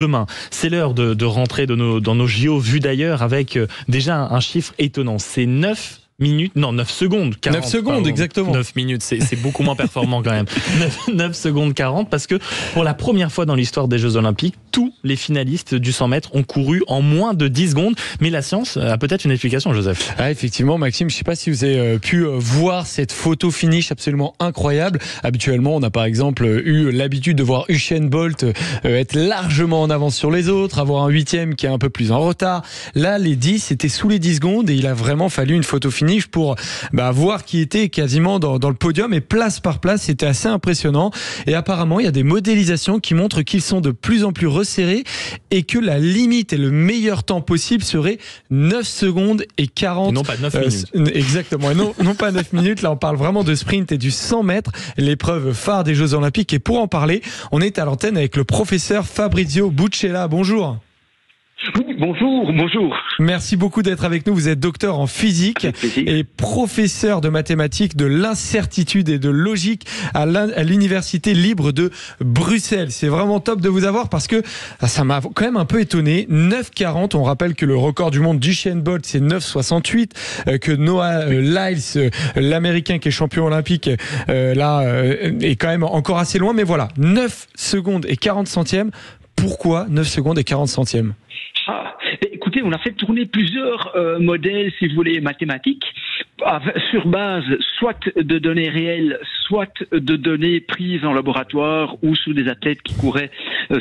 demain. C'est l'heure de rentrer dans nos JO vus d'ailleurs avec déjà un chiffre étonnant. C'est 9 secondes 40. 9 secondes, pardon. Exactement. 9 minutes, c'est beaucoup moins performant quand même. 9 secondes 40 parce que pour la première fois dans l'histoire des Jeux Olympiques, tous les finalistes du 100 mètres ont couru en moins de 10 secondes. Mais la science a peut-être une explication, Joseph. Ah, effectivement, Maxime, je ne sais pas si vous avez pu voir cette photo finish absolument incroyable. Habituellement, on a par exemple eu l'habitude de voir Usain Bolt être largement en avance sur les autres, avoir un 8e qui est un peu plus en retard. Là, les 10 étaient sous les 10 secondes et il a vraiment fallu une photo finish pour voir qui était quasiment dans le podium et place par place, c'était assez impressionnant. Et apparemment, il y a des modélisations qui montrent qu'ils sont de plus en plus resserrés et que la limite et le meilleur temps possible serait 9 secondes et 40. Et non pas 9 minutes. Exactement, et non pas 9 minutes. Là, on parle vraiment de sprint et du 100 mètres, l'épreuve phare des Jeux Olympiques. Et pour en parler, on est à l'antenne avec le professeur Fabrizio Buccella. Bonjour. Oui, bonjour. Merci beaucoup d'être avec nous. Vous êtes docteur en physique et professeur de mathématiques, de l'incertitude et de logique à l'Université libre de Bruxelles. C'est vraiment top de vous avoir parce que ça m'a quand même un peu étonné. 9,40. On rappelle que le record du monde d'Usain Bolt, c'est 9,68. Que Noah Lyles, l'Américain qui est champion olympique, est quand même encore assez loin. Mais voilà, 9 secondes et 40 centièmes. Pourquoi 9 secondes et 40 centièmes ? Écoutez, on a fait tourner plusieurs modèles, si vous voulez, mathématiques, sur base soit de données réelles, soit de données prises en laboratoire ou sous des athlètes qui couraient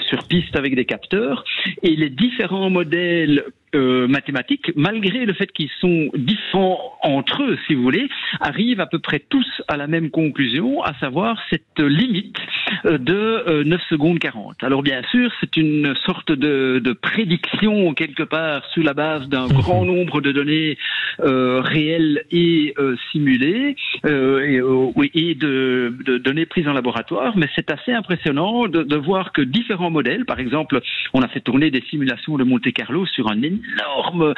sur piste avec des capteurs. Et les différents modèles mathématiques, malgré le fait qu'ils sont différents entre eux, si vous voulez, arrivent à peu près tous à la même conclusion, à savoir cette limite de 9 secondes 40. Alors bien sûr, c'est une sorte de prédiction quelque part sous la base d'un grand nombre de données réelles et simulées et de données prises en laboratoire, mais c'est assez impressionnant de voir que différents modèles, par exemple, on a fait tourner des simulations de Monte-Carlo sur un énorme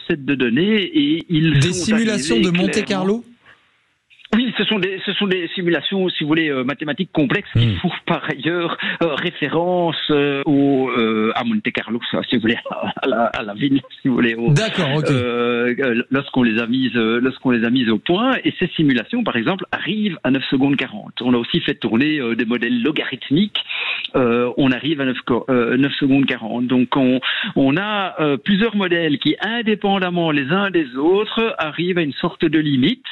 set de données et des simulations de Monte-Carlo. Oui, ce sont des simulations, si vous voulez, mathématiques complexes qui font par ailleurs référence à Monte-Carlo, si vous voulez, à la ville, si vous voulez. D'accord, ok. Lorsqu'on les a mises au point, et ces simulations, par exemple, arrivent à 9 secondes 40. On a aussi fait tourner des modèles logarithmiques. On arrive à 9 secondes 40. Donc on a plusieurs modèles qui, indépendamment les uns des autres, arrivent à une sorte de limite.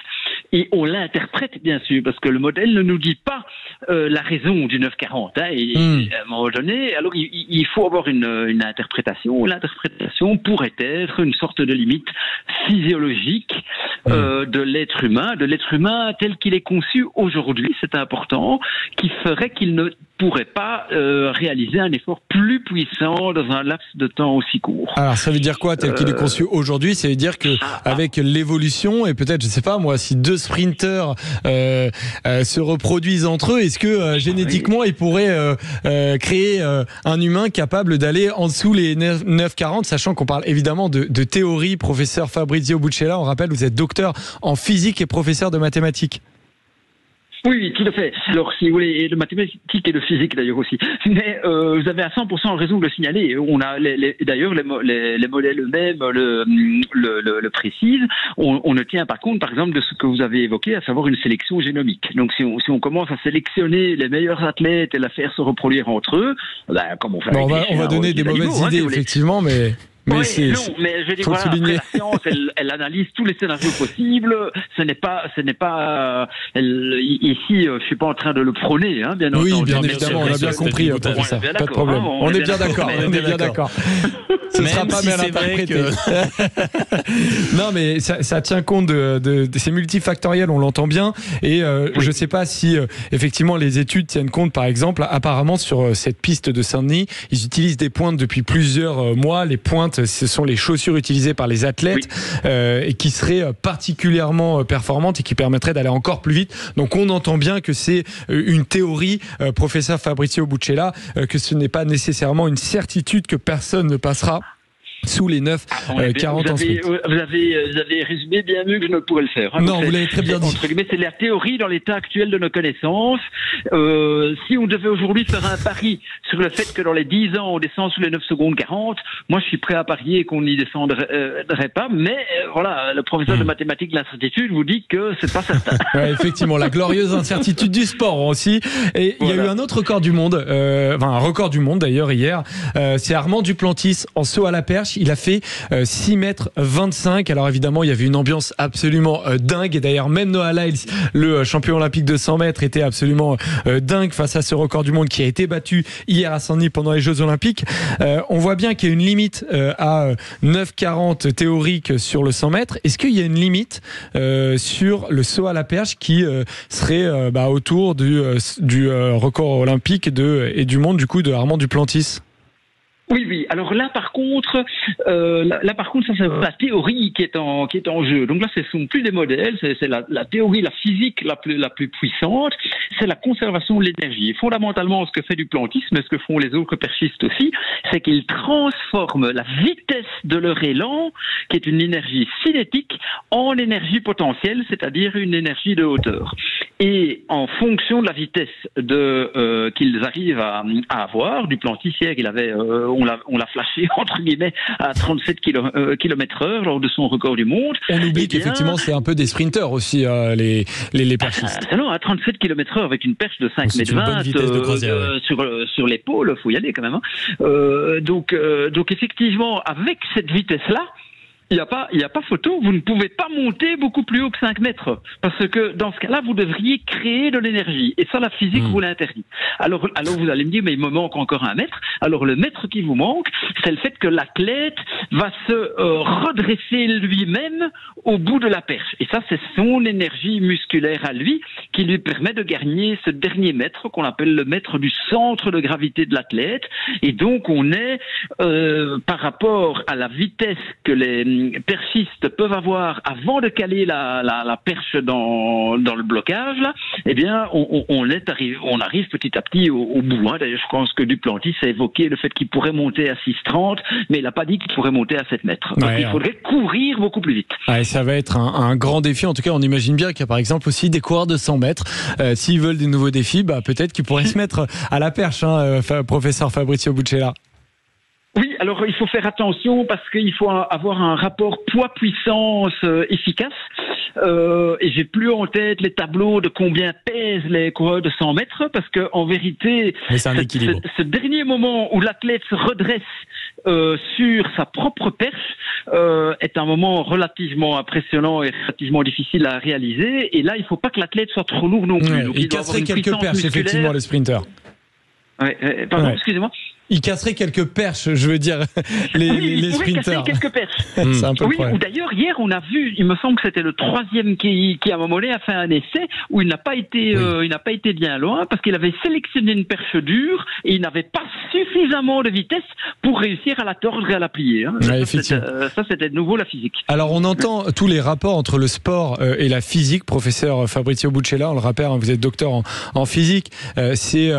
Et on l'interprète, bien sûr, parce que le modèle ne nous dit pas la raison du 9,40. À un moment donné, alors il faut avoir une interprétation. L'interprétation pourrait être une sorte de limite physiologique de l'être humain tel qu'il est conçu aujourd'hui, c'est important, qui ferait qu'il ne pourrait pas réaliser un effort plus puissant dans un laps de temps aussi court. Alors ça veut dire quoi tel qu'il est conçu aujourd'hui? Ça veut dire que avec l'évolution et peut-être, je sais pas moi, si deux sprinteurs se reproduisent entre eux, est-ce que génétiquement ils pourraient créer un humain capable d'aller en dessous les 9,40, sachant qu'on parle évidemment de théorie. Professeur Fabrizio Buccella, on rappelle, vous êtes docteur en physique et professeur de mathématiques. Oui, tout à fait. Alors, si vous voulez, et de mathématiques et de physique d'ailleurs aussi. Mais vous avez à 100% raison de le signaler. On a d'ailleurs les modèles eux-mêmes le précisent. On ne tient pas compte, par exemple, de ce que vous avez évoqué, à savoir une sélection génomique. Donc, si on commence à sélectionner les meilleurs athlètes et la faire se reproduire entre eux, comme on fait. On va donner des mauvaises idées, effectivement, mais. Mais je veux dire, voilà, après, la science, elle analyse tous les scénarios possibles. Ce n'est pas, ici, je suis pas en train de le prôner, hein, bien entendu. Oui, bien évidemment, on a bien compris, ça. Pas de problème. On est bien d'accord, Ce ne sera pas mal interprété. Non, mais ça tient compte de c'est multifactoriel, on l'entend bien. Et je ne sais pas si effectivement les études tiennent compte, par exemple, apparemment sur cette piste de Saint-Denis, ils utilisent des pointes depuis plusieurs mois. Les pointes, ce sont les chaussures utilisées par les athlètes et qui seraient particulièrement performantes et qui permettraient d'aller encore plus vite. Donc on entend bien que c'est une théorie, professeur Fabrizio Buccella, que ce n'est pas nécessairement une certitude que personne ne passera sous les 9,40 en sprint. Vous avez résumé bien mieux que je ne pourrais le faire. Hein. Non, vous l'avez très bien dit. Entre guillemets, c'est la théorie dans l'état actuel de nos connaissances. Si on devait aujourd'hui faire un pari sur le fait que dans les 10 ans, on descend sous les 9 secondes 40, moi je suis prêt à parier qu'on n'y descendrait pas, mais voilà, le professeur de mathématiques de l'incertitude vous dit que c'est pas certain. Ouais, effectivement, la glorieuse incertitude du sport aussi. Et il y a eu un autre record du monde, un record du monde d'ailleurs hier, c'est Armand Duplantis en saut à la perche. Il a fait 6 mètres 25. Alors évidemment, il y avait une ambiance absolument dingue. Et d'ailleurs, même Noah Lyles, le champion olympique de 100 mètres, était absolument dingue face à ce record du monde qui a été battu hier à Sydney pendant les Jeux Olympiques. On voit bien qu'il y a une limite à 9,40 théorique sur le 100 mètres. Est-ce qu'il y a une limite sur le saut à la perche qui serait autour du record olympique et du monde du coup de Armand Duplantis? Oui. Alors là, par contre, ça c'est la théorie qui est en jeu. Donc là, ce sont plus des modèles, c'est la théorie, la physique la plus puissante. C'est la conservation de l'énergie. Et fondamentalement, ce que fait Duplantis, mais ce que font les autres perchistes aussi, c'est qu'ils transforment la vitesse de leur élan, qui est une énergie cinétique, en énergie potentielle, c'est-à-dire une énergie de hauteur. Et en fonction de la vitesse qu'ils arrivent à avoir, Duplantis hier, il avait on l'a flashé entre guillemets à 37 km/h lors de son record du monde. On oublie qu'effectivement c'est un peu des sprinteurs aussi les perchistes. Non, à 37 km/h avec une perche de 5,20 m sur l'épaule, faut y aller quand même. Hein. Donc effectivement avec cette vitesse-là, il n'y a pas photo, vous ne pouvez pas monter beaucoup plus haut que 5 mètres. Parce que dans ce cas-là, vous devriez créer de l'énergie. Et ça, la physique vous l'interdit. Alors vous allez me dire, mais il me manque encore 1 mètre. Alors le mètre qui vous manque, c'est le fait que l'athlète va se redresser lui-même au bout de la perche. Et ça, c'est son énergie musculaire à lui qui lui permet de gagner ce dernier mètre qu'on appelle le mètre du centre de gravité de l'athlète. Et donc, on est, par rapport à la vitesse que les perchistes peuvent avoir avant de caler la perche dans le blocage, là, eh bien, on arrive petit à petit au bout. Hein. D'ailleurs, je pense que Duplantis a évoqué le fait qu'il pourrait monter à 6,30, mais il n'a pas dit qu'il pourrait monter à 7 mètres. Donc, il faudrait courir beaucoup plus vite. Ouais, ça va être un grand défi. En tout cas, on imagine bien qu'il y a par exemple aussi des coureurs de 100 mètres. S'ils veulent des nouveaux défis, peut-être qu'ils pourraient se mettre à la perche, professeur Fabrizio Buccella. Oui, alors il faut faire attention parce qu'il faut avoir un rapport poids-puissance efficace. Et j'ai plus en tête les tableaux de combien pèsent les coureurs de 100 mètres parce que en vérité, ce dernier moment où l'athlète se redresse sur sa propre perche est un moment relativement impressionnant et relativement difficile à réaliser. Et là, il ne faut pas que l'athlète soit trop lourd non plus. Ouais, donc, il casserait quelques perches, effectivement, les sprinteurs. Pardon, excusez-moi. Il casserait quelques perches, je veux dire, les sprinteurs. Casser quelques perches. C'est un peu ou d'ailleurs, hier, on a vu, il me semble que c'était le 3e qui à un moment donné, a fait un essai où il n'a pas été bien loin parce qu'il avait sélectionné une perche dure et il n'avait pas suffisamment de vitesse pour réussir à la tordre et à la plier. Hein. Ouais, ça, c'était de nouveau la physique. Alors, on entend tous les rapports entre le sport et la physique. Professeur Fabrizio Buccella, on le rappelle, vous êtes docteur en physique. C'est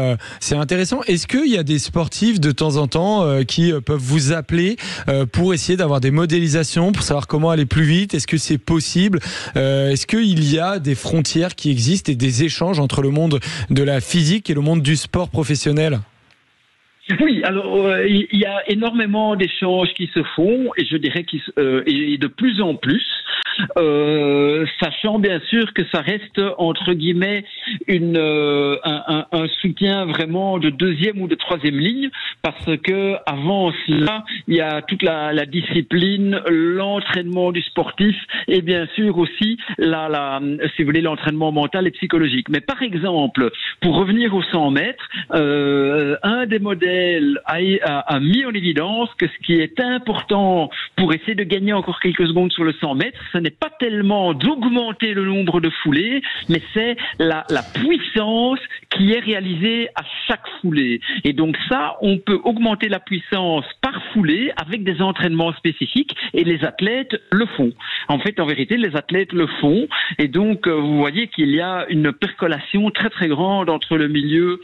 intéressant. Est-ce qu'il y a des sportifs de temps en temps qui peuvent vous appeler pour essayer d'avoir des modélisations, pour savoir comment aller plus vite? Est-ce que c'est possible? Est-ce qu'il y a des frontières qui existent et des échanges entre le monde de la physique et le monde du sport professionnel? Oui, alors il y a énormément d'échanges qui se font et je dirais et de plus en plus, sachant bien sûr que ça reste entre guillemets un soutien vraiment de 2e ou de 3e ligne parce que avant cela il y a toute la discipline, l'entraînement du sportif et bien sûr aussi si vous voulez l'entraînement mental et psychologique. Mais par exemple, pour revenir aux 100 mètres, un des modèles a mis en évidence que ce qui est important pour essayer de gagner encore quelques secondes sur le 100 mètres, ce n'est pas tellement d'augmenter le nombre de foulées, mais c'est la puissance qui est réalisée à chaque foulée. Et donc ça, on peut augmenter la puissance par foulée avec des entraînements spécifiques et les athlètes le font. En fait, en vérité, les athlètes le font et donc vous voyez qu'il y a une percolation très très grande entre le milieu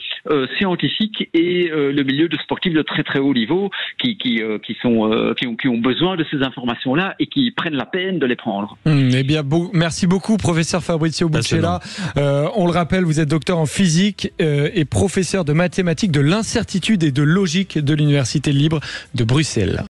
scientifique et le milieu de sportifs de très très haut niveau qui ont besoin de ces informations-là et qui prennent la peine de les prendre. Eh bien, merci beaucoup, professeur Fabrizio Buccella. On le rappelle, vous êtes docteur en physique et professeur de mathématiques de l'incertitude et de logique de l'Université libre de Bruxelles.